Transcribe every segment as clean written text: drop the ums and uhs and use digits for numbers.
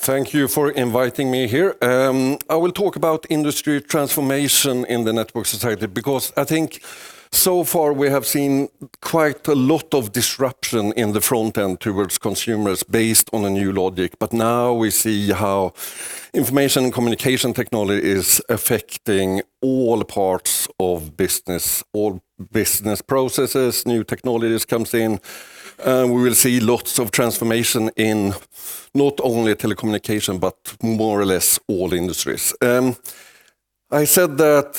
Thank you for inviting me here. I will talk about industry transformation in the Networked Society because I think so far we have seen quite a lot of disruption in the front end towards consumers based on a new logic. But now we see how information and communication technology is affecting all parts of business, all business processes, new technologies comes in. We will see lots of transformation in not only telecommunication, but more or less all industries. I said that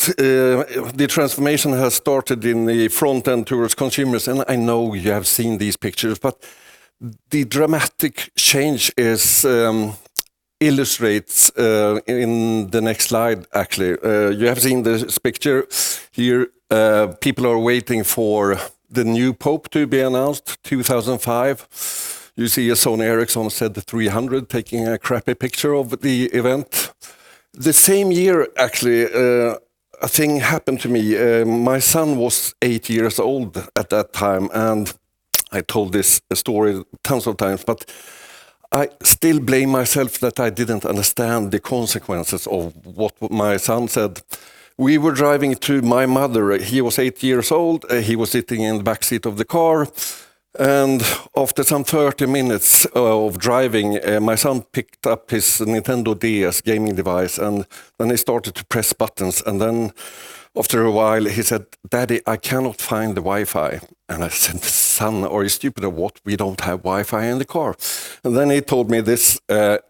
the transformation has started in the front end towards consumers, and I know you have seen these pictures, but the dramatic change is illustrates in the next slide, actually. You have seen this picture here. People are waiting for the new Pope to be announced, 2005. You see a Sony Ericsson Z300 taking a crappy picture of the event. The same year, actually, a thing happened to me. My son was 8 years old at that time, and I told this story tons of times, but I still blame myself that I didn't understand the consequences of what my son said. We were driving to my mother. He was 8 years old. He was sitting in the back seat of the car. And after some 30 minutes of driving, my son picked up his Nintendo DS gaming device, and then he started to press buttons. And then after a while, he said, "Daddy, I cannot find the Wi-Fi." And I said, "Son, are you stupid or what? We don't have Wi-Fi in the car." And then he told me this,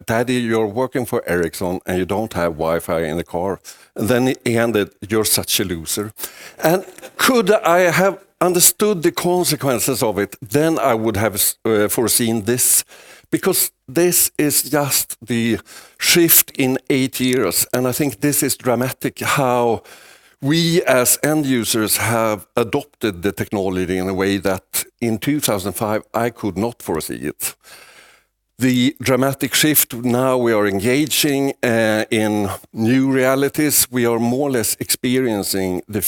"Daddy, you're working for Ericsson and you don't have Wi-Fi in the car." And then he ended, "You're such a loser." And could I have understood the consequences of it, then I would have foreseen this. Because this is just the shift in 8 years. And I think this is dramatic how we as end users have adopted the technology in a way that in 2005 I could not foresee it. The dramatic shift, now we are engaging in new realities. We are more or less experiencing the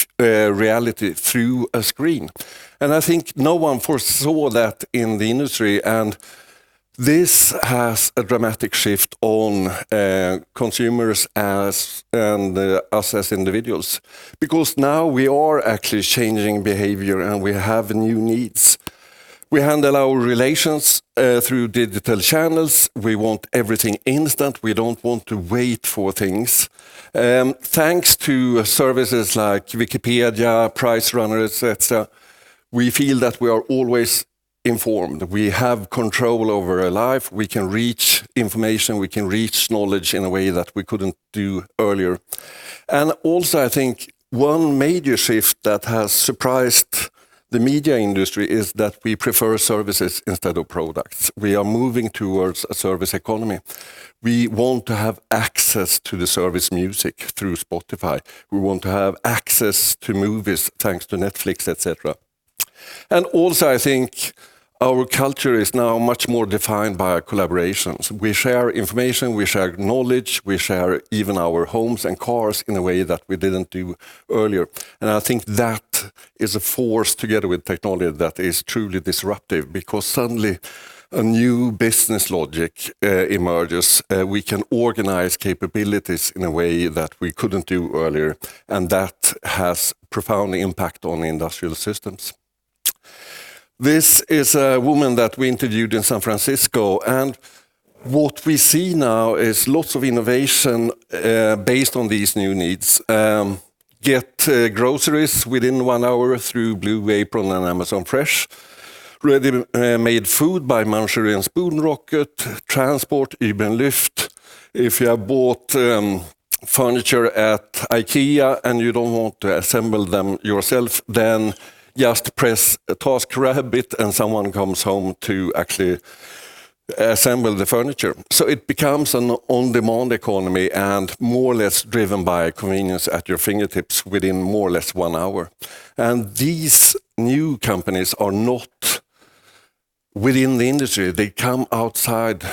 reality through a screen. And I think no one foresaw that in the industry. And this has a dramatic shift on consumers and us as individuals. Because now we are actually changing behavior and we have new needs. We handle our relations through digital channels. We want everything instant. We don't want to wait for things. Thanks to services like Wikipedia, Price Runner, etc., we feel that we are always informed. We have control over our life. We can reach information. We can reach knowledge in a way that we couldn't do earlier. And also, I think one major shift that has surprised the media industry is that we prefer services instead of products. We are moving towards a service economy. We want to have access to the service music through Spotify. We want to have access to movies thanks to Netflix, etc. And also, I think our culture is now much more defined by collaborations. We share information, we share knowledge, we share even our homes and cars in a way that we didn't do earlier. And I think that is a force together with technology that is truly disruptive, because suddenly a new business logic emerges. We can organize capabilities in a way that we couldn't do earlier, and that has profound impact on industrial systems. This is a woman that we interviewed in San Francisco, and what we see now is lots of innovation based on these new needs. Get groceries within 1 hour through Blue Apron and Amazon Fresh. Ready-made food by Muncher and Spoon Rocket. Transport, Uber and Lyft. If you have bought furniture at IKEA and you don't want to assemble them yourself, then just press TaskRabbit and someone comes home to actually assemble the furniture. So it becomes an on-demand economy and more or less driven by convenience at your fingertips within more or less 1 hour. And these new companies are not within the industry. They come outside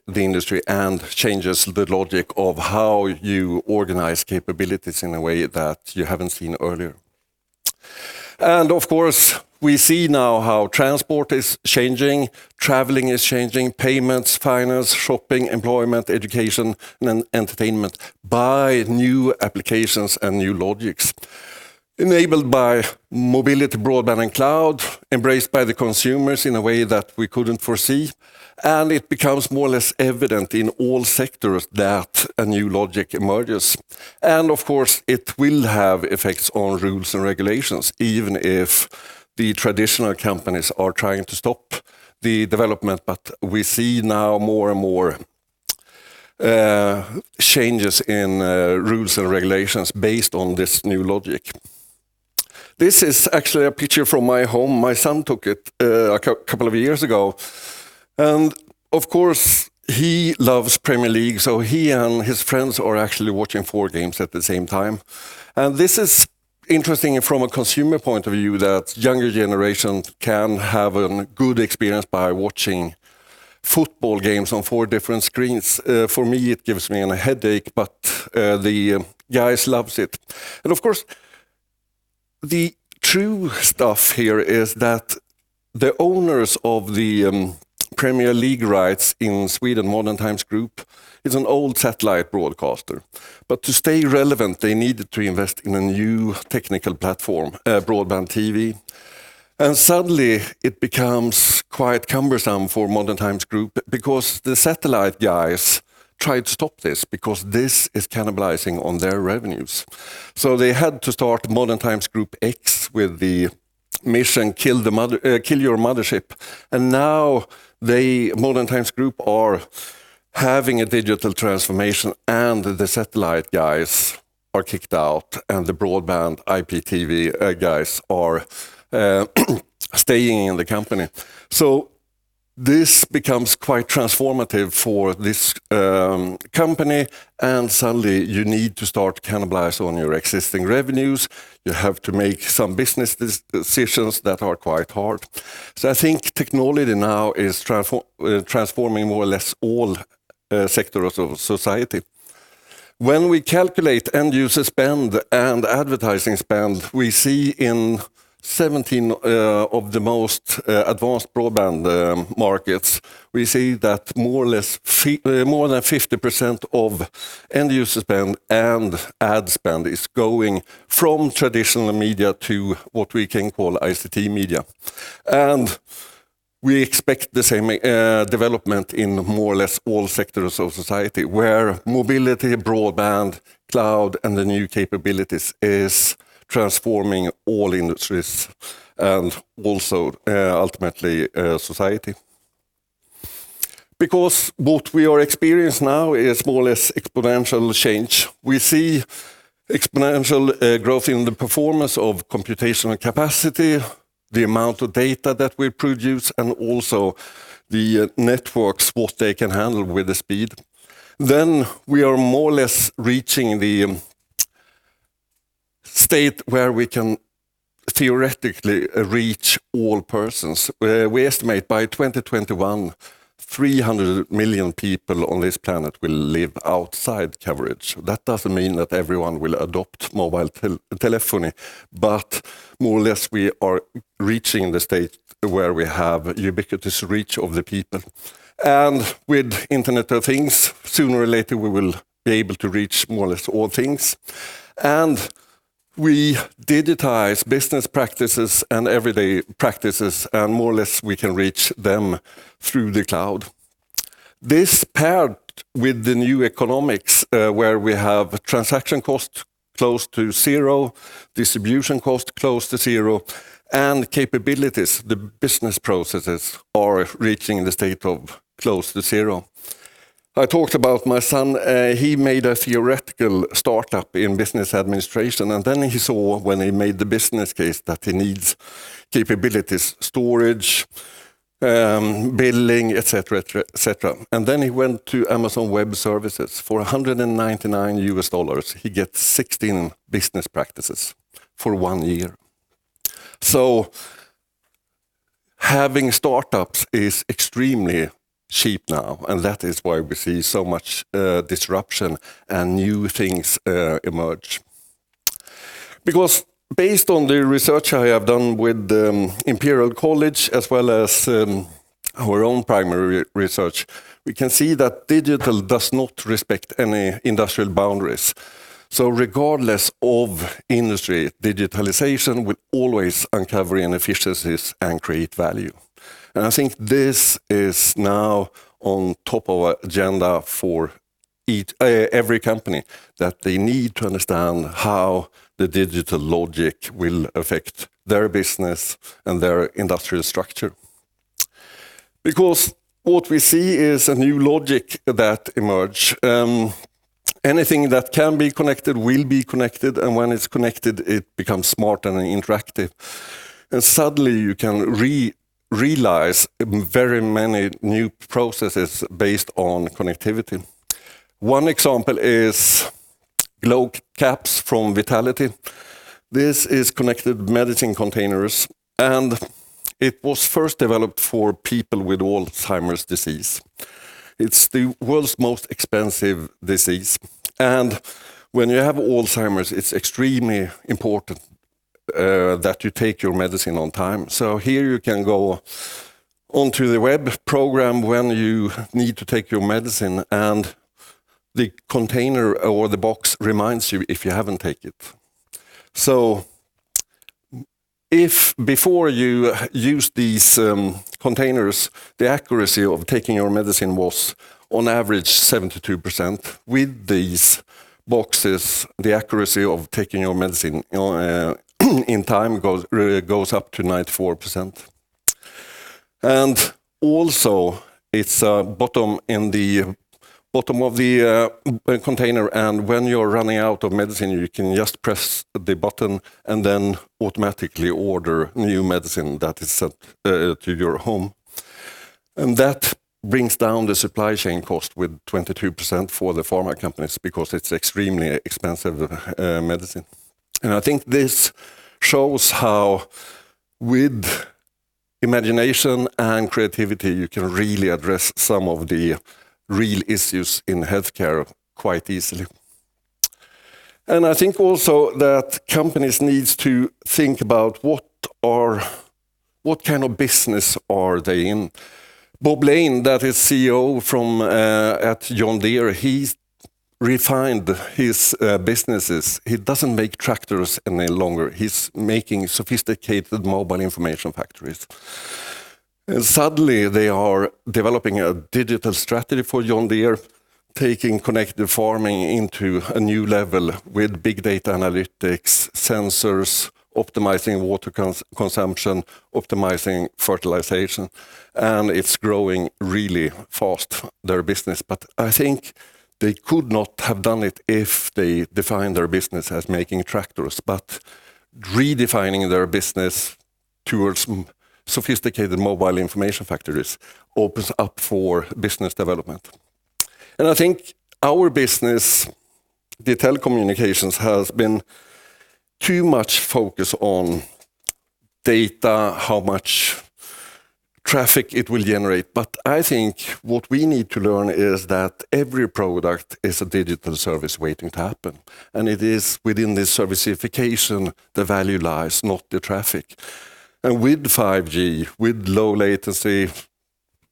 the industry and changes the logic of how you organize capabilities in a way that you haven't seen earlier. And of course, we see now how transport is changing, traveling is changing, payments, finance, shopping, employment, education, and entertainment by new applications and new logics. Enabled by mobility, broadband, and cloud, embraced by the consumers in a way that we couldn't foresee. And it becomes more or less evident in all sectors that a new logic emerges. And of course, it will have effects on rules and regulations, even if the traditional companies are trying to stop the development. But we see now more and more changes in rules and regulations based on this new logic. This is actually a picture from my home. My son took it a couple of years ago. And of course, he loves Premier League, so he and his friends are actually watching 4 games at the same time. And this is interesting from a consumer point of view, that younger generation can have a good experience by watching football games on 4 different screens. For me, it gives me a headache, but the guys loves it. And of course, the true stuff here is that the owners of the Premier League rights in Sweden, Modern Times Group, is an old satellite broadcaster. But to stay relevant, they needed to invest in a new technical platform, broadband TV. And suddenly it becomes quite cumbersome for Modern Times Group because the satellite guys tried to stop this because this is cannibalizing on their revenues. So they had to start Modern Times Group X with the mission kill your mothership. And now Modern Times Group are having a digital transformation, and the satellite guys are kicked out, and the broadband IPTV guys are staying in the company. So this becomes quite transformative for this company, and suddenly you need to start cannibalize on your existing revenues. You have to make some business decisions that are quite hard. So I think technology now is transforming more or less all sectors of society. When we calculate end user spend and advertising spend, we see in 17 of the most advanced broadband markets, we see that more than 50% of end user spend and ad spend is going from traditional media to what we can call ICT media. And we expect the same development in more or less all sectors of society, where mobility, broadband, cloud, and the new capabilities is transforming all industries and also ultimately society. Because what we are experiencing now is more or less exponential change. We see exponential growth in the performance of computational capacity, the amount of data that we produce, and also the networks, what they can handle with the speed. Then we are more or less reaching the state where we can theoretically reach all persons. We estimate by 2021, 300 million people on this planet will live outside coverage. That doesn't mean that everyone will adopt mobile telephony, but more or less we are reaching the state where we have ubiquitous reach of the people. And with Internet of Things, sooner or later we will be able to reach more or less all things. And we digitize business practices and everyday practices, and more or less we can reach them through the cloud. This paired with the new economics, where we have transaction cost close to zero, distribution cost close to zero, and capabilities, the business processes, are reaching the state of close to zero. I talked about my son. He made a theoretical startup in business administration, and then he saw when he made the business case that he needs capabilities, storage, billing, etc., etc. And then he went to Amazon Web Services. For $199, he gets 16 business practices for 1 year. So having startups is extremely cheap now, and that is why we see so much disruption and new things emerge. Because based on the research I have done with Imperial College as well as our own primary research, we can see that digital does not respect any industrial boundaries. So regardless of industry, digitalization will always uncover inefficiencies and create value. And I think this is now on top of our agenda for every company, that they need to understand how the digital logic will affect their business and their industrial structure. Because what we see is a new logic that emerge. Anything that can be connected will be connected, and when it's connected, it becomes smart and interactive. And suddenly you can realize very many new processes based on connectivity. One example is glow caps from Vitality. This is connected medicine containers, and it was first developed for people with Alzheimer's disease. It's the world's most expensive disease. And when you have Alzheimer's, it's extremely important that you take your medicine on time. So here you can go onto the web program when you need to take your medicine, and the container or the box reminds you if you haven't taken it. So if before you use these containers, the accuracy of taking your medicine was on average 72%. With these boxes, the accuracy of taking your medicine in time goes up to 94%. And also, it's bottom of the container, and when you're running out of medicine, you can just press the button and then automatically order new medicine that is sent to your home. And that brings down the supply chain cost with 22% for the pharma companies, because it's extremely expensive medicine. And I think this shows how, with imagination and creativity, you can really address some of the real issues in healthcare quite easily. And I think also that companies need to think about what kind of business are they in. Bob Lane, that is CEO at John Deere, he's refined his businesses. He doesn't make tractors any longer. He's making sophisticated mobile information factories. And suddenly they are developing a digital strategy for John Deere, taking connected farming into a new level with big data analytics, sensors, optimizing water consumption, optimizing fertilization, and it's growing really fast, their business. But I think they could not have done it if they defined their business as making tractors, but redefining their business towards sophisticated mobile information factories opens up for business development. And I think our business, the telecommunications, has been too much focus on data, how much traffic it will generate. But I think what we need to learn is that every product is a digital service waiting to happen. And it is within this servicification the value lies, not the traffic. And with 5G, with low latency,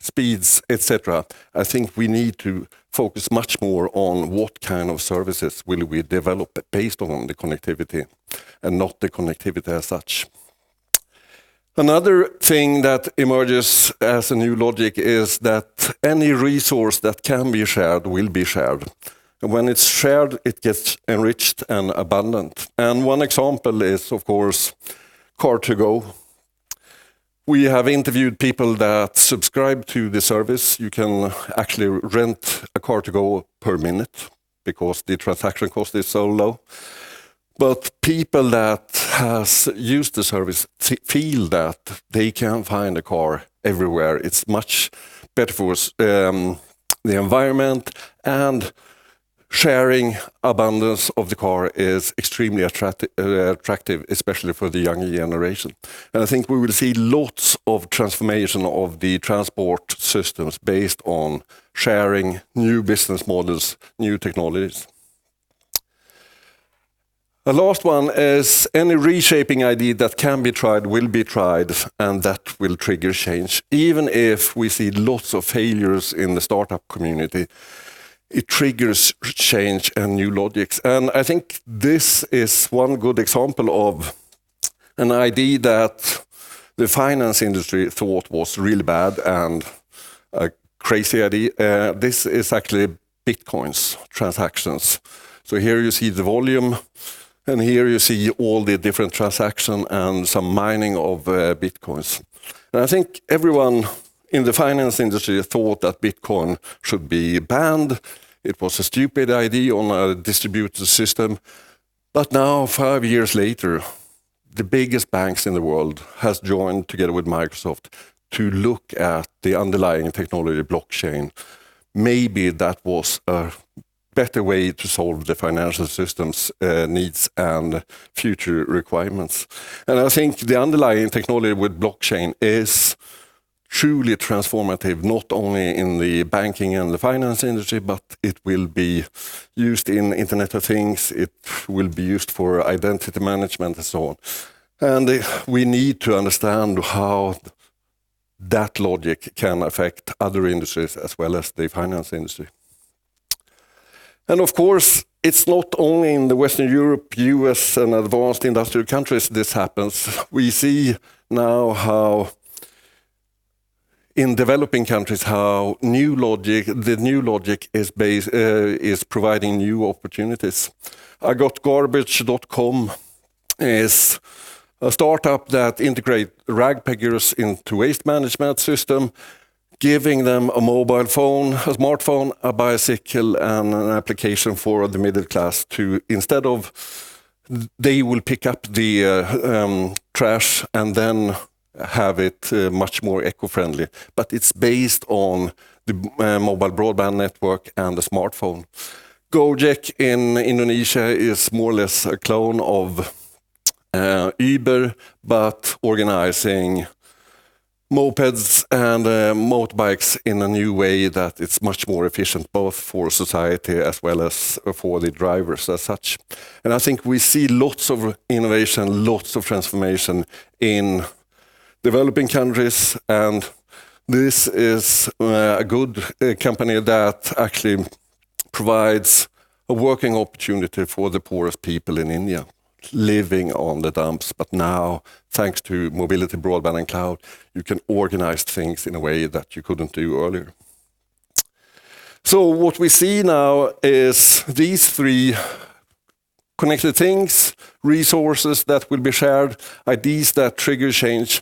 speeds, etc., I think we need to focus much more on what kind of services will we develop based on the connectivity and not the connectivity as such. Another thing that emerges as a new logic is that any resource that can be shared will be shared. And when it's shared, it gets enriched and abundant. And one example is, of course, Car2Go. We have interviewed people that subscribe to the service. You can actually rent a Car2Go per minute because the transaction cost is so low. But people that has used the service feel that they can find a car everywhere. It's much better for the environment, and sharing abundance of the car is extremely attractive, especially for the younger generation. And I think we will see lots of transformation of the transport systems based on sharing, new business models, new technologies. The last one is any reshaping idea that can be tried will be tried, and that will trigger change. Even if we see lots of failures in the startup community, it triggers change and new logics. And I think this is one good example of an idea that the finance industry thought was really bad and a crazy idea. This is actually Bitcoin's transactions. So here you see the volume, and here you see all the different transactions and some mining of Bitcoins. And I think everyone in the finance industry thought that Bitcoin should be banned. It was a stupid idea on a distributed system. But now, 5 years later, the biggest banks in the world has joined together with Microsoft to look at the underlying technology blockchain. Maybe that was a better way to solve the financial system's needs and future requirements. And I think the underlying technology with blockchain is truly transformative, not only in the banking and the finance industry, but it will be used in Internet of Things, it will be used for identity management and so on. And we need to understand how that logic can affect other industries as well as the finance industry. And of course, it's not only in the Western Europe, US, and advanced industrial countries this happens. We see now how in developing countries, how the new logic is providing new opportunities. I got garbage.com is a startup that integrates rag pickers into waste management system, giving them a mobile phone, a smartphone, a bicycle, and an application for the middle class to, instead of, they will pick up the trash and then have it much more eco-friendly. But it's based on the mobile broadband network and the smartphone. Gojek in Indonesia is more or less a clone of Uber, but organizing mopeds and motorbikes in a new way that it's much more efficient both for society as well as for the drivers as such. And I think we see lots of innovation, lots of transformation in developing countries, and this is a good company that actually provides a working opportunity for the poorest people in India, living on the dumps. But now, thanks to mobility, broadband, and cloud, you can organize things in a way that you couldn't do earlier. So what we see now is these three connected things, resources that will be shared, ideas that trigger change.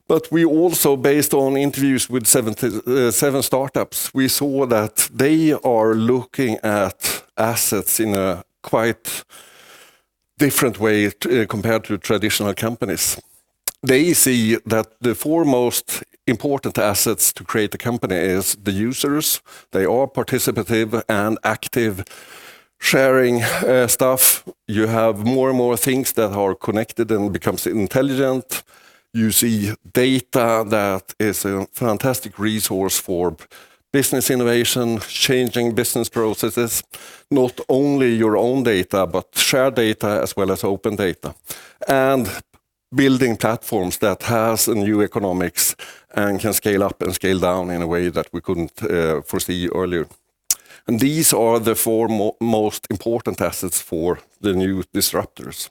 But we also, based on interviews with 7 startups, we saw that they are looking at assets in a quite different way compared to traditional companies. They see that the 4 most important assets to create a company is the users. They are participative and active, sharing stuff. You have more and more things that are connected and becomes intelligent. You see data that is a fantastic resource for business innovation, changing business processes, not only your own data, but shared data as well as open data. And building platforms that has a new economics and can scale up and scale down in a way that we couldn't foresee earlier. And these are the 4 most important assets for the new disruptors.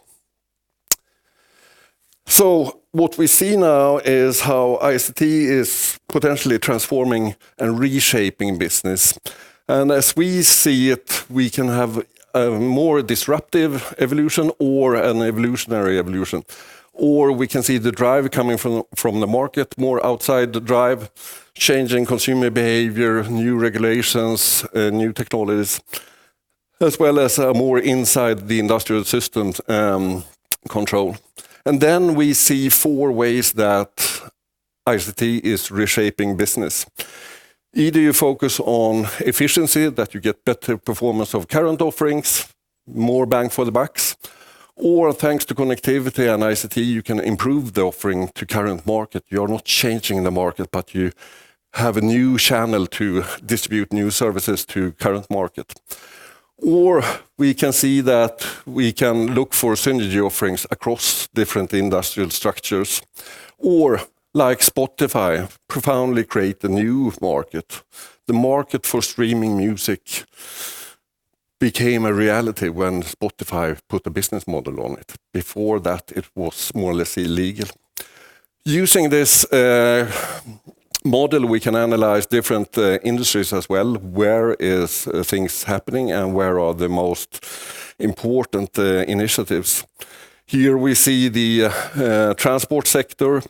So what we see now is how ICT is potentially transforming and reshaping business. And as we see it, we can have a more disruptive evolution or an evolutionary evolution. Or we can see the drive coming from the market, more outside the drive, changing consumer behavior, new regulations, new technologies, as well as more inside the industrial systems control. And then we see 4 ways that ICT is reshaping business. Either you focus on efficiency, that you get better performance of current offerings, more bang for the bucks, or thanks to connectivity and ICT, you can improve the offering to current market. You're not changing the market, but you have a new channel to distribute new services to current market. Or we can see that we can look for synergy offerings across different industrial structures. Or, like Spotify, profoundly create a new market. The market for streaming music became a reality when Spotify put a business model on it. Before that, it was more or less illegal. Using this model, we can analyze different industries as well. Where is things happening and where are the most important initiatives? Here we see the transport sector.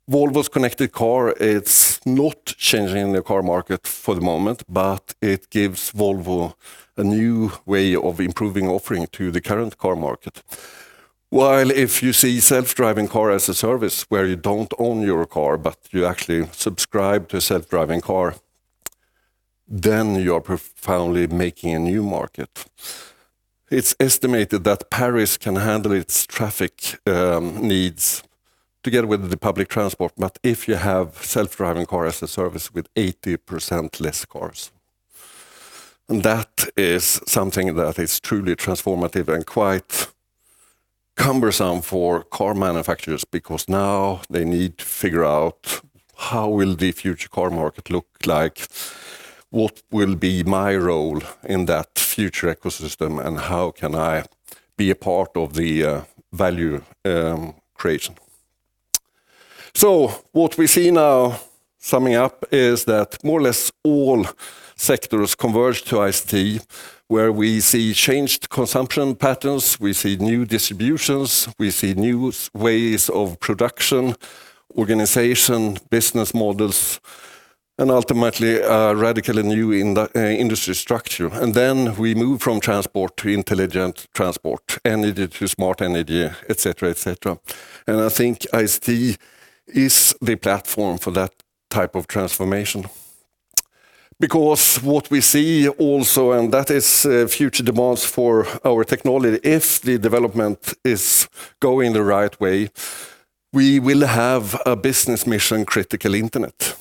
Volvo's connected car, it's not changing the car market for the moment, but it gives Volvo a new way of improving offering to the current car market. While if you see self-driving car as a service, where you don't own your car, but you actually subscribe to a self-driving car, then you are profoundly making a new market. It's estimated that Paris can handle its traffic needs together with the public transport, but if you have self-driving car as a service with 80% less cars. And that is something that is truly transformative and quite cumbersome for car manufacturers, because now they need to figure out how will the future car market look like, what will be my role in that future ecosystem, and how can I be a part of the value creation. So what we see now, summing up, is that more or less all sectors converge to ICT, where we see changed consumption patterns, we see new distributions, we see new ways of production, organization, business models, and ultimately a radically new industry structure. And then we move from transport to intelligent transport, energy to smart energy, etc., etc. And I think ICT is the platform for that type of transformation. Because what we see also, and that is future demands for our technology, if the development is going the right way, we will have a business mission critical internet.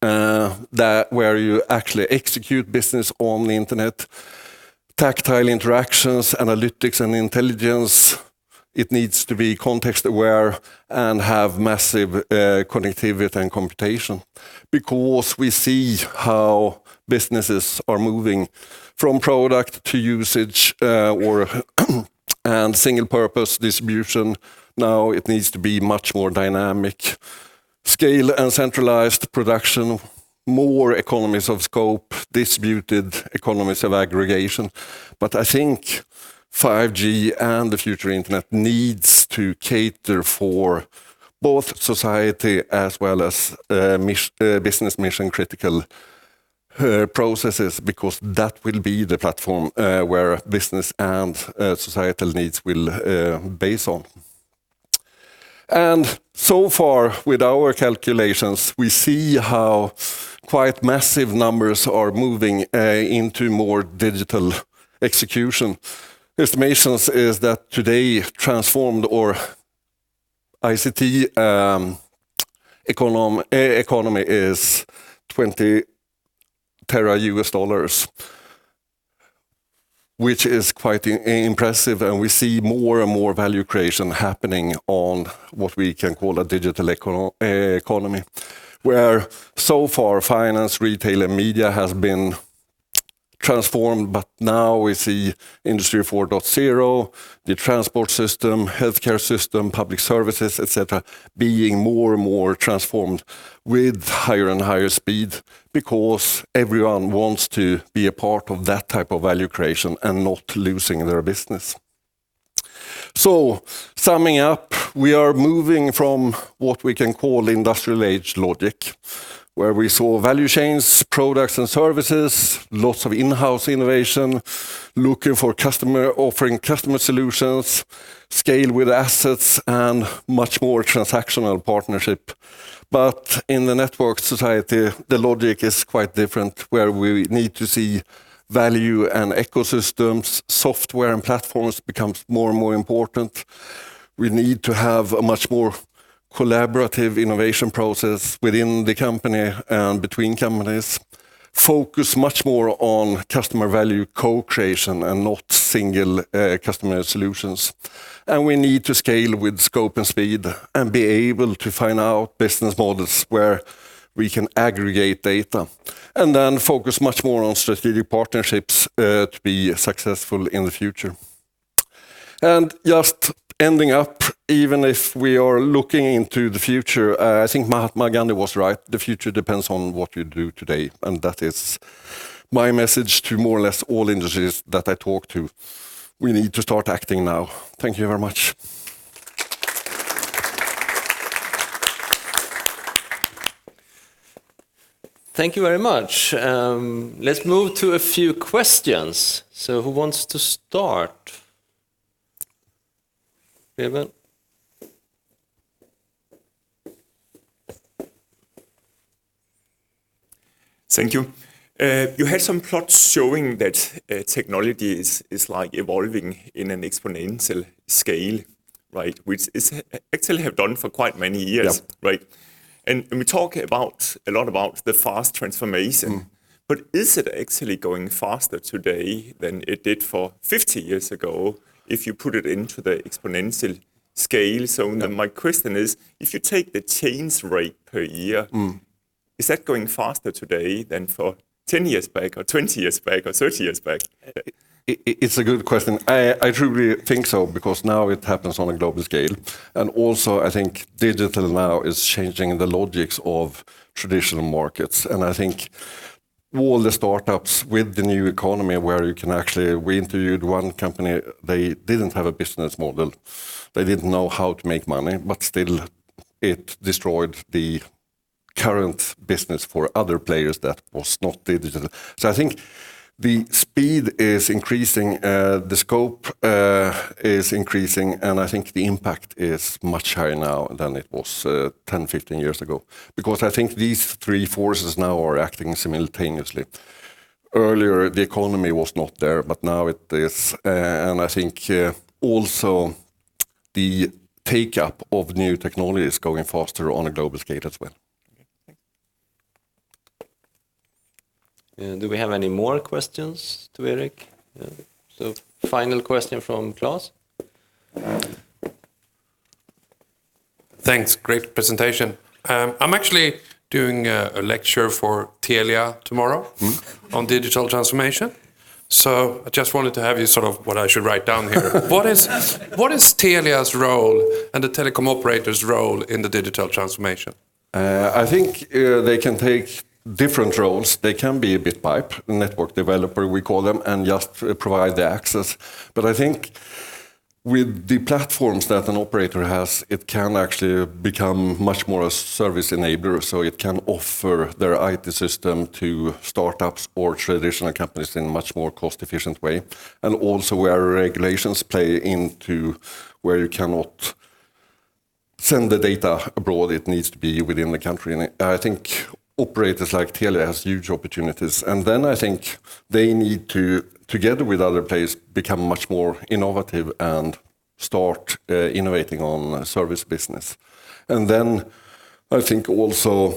Where you actually execute business on the internet, tactile interactions, analytics and intelligence. It needs to be context aware and have massive connectivity and computation, because we see how businesses are moving from product to usage and single purpose distribution. Now it needs to be much more dynamic. Scale and centralized production, more economies of scope, distributed economies of aggregation. But I think 5G and the future internet needs to cater for both society as well as business mission critical processes, because that will be the platform where business and societal needs will base on. And so far, with our calculations, we see how quite massive numbers are moving into more digital execution. Estimations is that today transformed or ICT economy is 20 tera US dollars, which is quite impressive, and we see more and more value creation happening on what we can call a digital economy, where so far finance, retail and media has been transformed, but now we see Industry 4.0, the transport system, healthcare system, public services, etc., being more and more transformed with higher and higher speed, because everyone wants to be a part of that type of value creation and not losing their business. So, summing up, we are moving from what we can call industrial age logic, where we saw value chains, products and services, lots of in-house innovation, looking for offering customer solutions, scale with assets, and much more transactional partnership. But in the networked society, the logic is quite different, where we need to see value and ecosystems, software and platforms becomes more and more important. We need to have a much more collaborative innovation process within the company and between companies. focus much more on customer value co-creation and not single customer solutions. And we need to scale with scope and speed and be able to find out business models where we can aggregate data, and then focus much more on strategic partnerships to be successful in the future. And just ending up, even if we are looking into the future, I think Mahatma Gandhi was right. The future depends on what you do today. And that is my message to more or less all industries that I talk to. We need to start acting now. Thank you very much. Thank you very much. Let's move to a few questions. So who wants to start? Even? Thank you. You had some plots showing that technology is like evolving in an exponential scale, right? Which is actually have done for quite many years, right? And we talk a lot about the fast transformation, but is it actually going faster today than it did for 50 years ago if you put it into the exponential scale? So my question is, if you take the change rate per year, is that going faster today than for 10 years back or 20 years back or 30 years back? It's a good question. I truly think so, because now it happens on a global scale. And also, I think digital now is changing the logics of traditional markets. And I think all the startups with the new economy, where you can actually, we interviewed one company, they didn't have a business model. They didn't know how to make money, but still it destroyed the current business for other players that was not digital. So I think the speed is increasing, the scope is increasing, and I think the impact is much higher now than it was 10, 15 years ago. Because I think these three forces now are acting simultaneously. Earlier, the economy was not there, but now it is. And I think also the take-up of new technology is going faster on a global scale as well. Do we have any more questions to Erik? So final question from Claes. Thanks, great presentation. I'm actually doing a lecture for Telia tomorrow on digital transformation. So I just wanted to have you sort of what I should write down here. What is Telia's role and the telecom operator's role in the digital transformation? I think they can take different roles. They can be a bit pipe, network developer we call them, and just provide the access. But I think with the platforms that an operator has, it can actually become much more a service enabler, so it can offer their IT system to startups or traditional companies in a much more cost-efficient way. And also where regulations play into where you cannot send the data abroad, it needs to be within the country. And I think operators like Telia has huge opportunities. And then I think they need to, together with other players, become much more innovative and start innovating on service business. And then I think also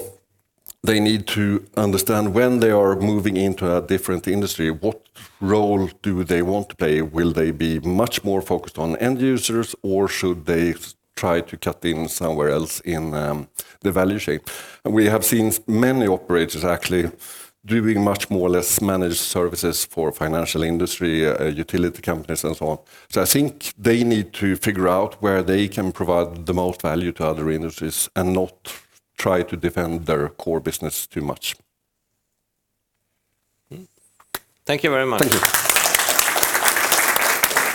they need to understand when they are moving into a different industry, what role do they want to play? Will they be much more focused on end users, or should they try to cut in somewhere else in the value chain? And we have seen many operators actually doing much more or less managed services for financial industry, utility companies and so on. So I think they need to figure out where they can provide the most value to other industries and not try to defend their core business too much. Thank you very much. Thank you.